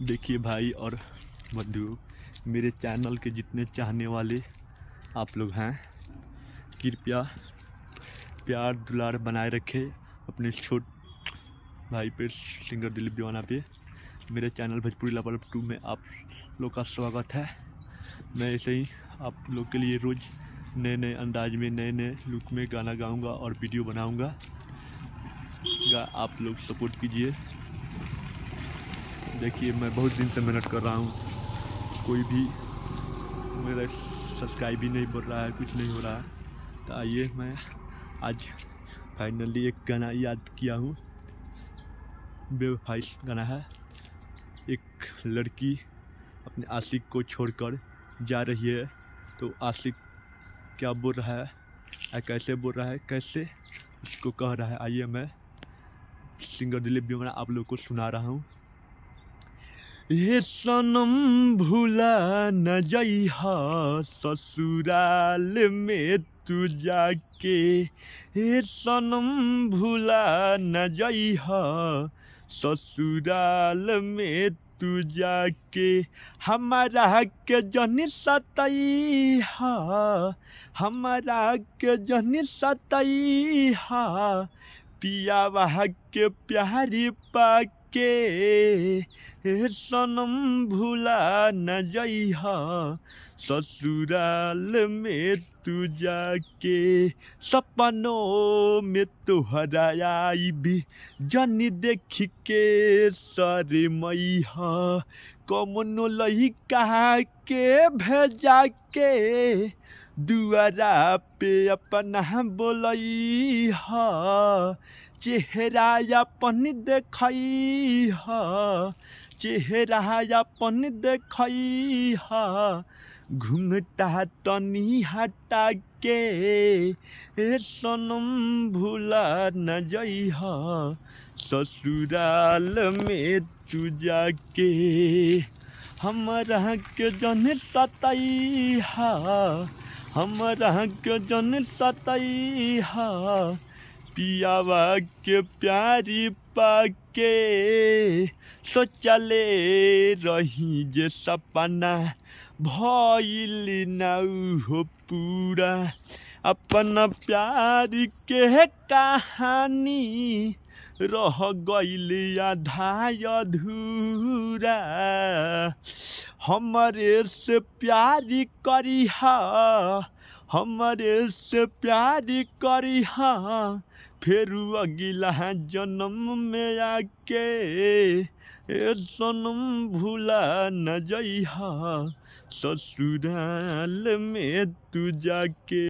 देखिए भाई और बंधु, मेरे चैनल के जितने चाहने वाले आप लोग हैं, कृपया प्यार दुलार बनाए रखें अपने छोट भाई पे, सिंगर दिलीप दीवाना पे। मेरे चैनल भोजपुरी लवर 2 में आप लोग का स्वागत है। मैं ऐसे ही आप लोग के लिए रोज़ नए नए अंदाज में, नए नए लुक में गाना गाऊंगा और वीडियो बनाऊंगा। आप लोग सपोर्ट कीजिए। देखिए, मैं बहुत दिन से मेहनत कर रहा हूँ, कोई भी मेरा सब्सक्राइब भी नहीं बढ़ रहा है, कुछ नहीं हो रहा है। तो आइए, मैं आज फाइनली एक गाना याद किया हूँ। बेवफाई गाना है। एक लड़की अपने आशिक को छोड़कर जा रही है, तो आशिक क्या बोल रहा है, कैसे बोल रहा है, कैसे उसको कह रहा है। आइए, मैं सिंगर दिलीप दीवाना आप लोग को सुना रहा हूँ। ये सनम भूला न जइहा ससुराल में तू जाके, ये सनम भूला न जइहा ससुराल में तू जाके, हमारा के जनी सतइहा, हमारा के जनी सतइहा, पियावा के प्यारी पाके, हे सनम भूला न जइहा ससुराल में तू जाके, सपनों में तोहरा आई भी जनी देख के सरे मैहा, कमनो लइका के भेजा के दुआरा पे अपना बोलइहा, चेहरा अपन देखइहा, चेहरा अपन देखइहा, घूंघटा तनी हटा के, ए सनम भूला न जइहा ससुराल में तू जाके, हमरा के जन सतइहा, हमरा के जन सतइहा, पियावा के प्यारी पाके, सोचले रही जे सपना भइल ना हो पूरा, अपना प्यार के कहानी रह गइल आधा अधूरा, हमरे से प्यारी करिहा, हमरे से प्यारी करिहा, फिर अगिला जन्म में आके, ए सनम भूला न जइहा ससुराल में तू जाके।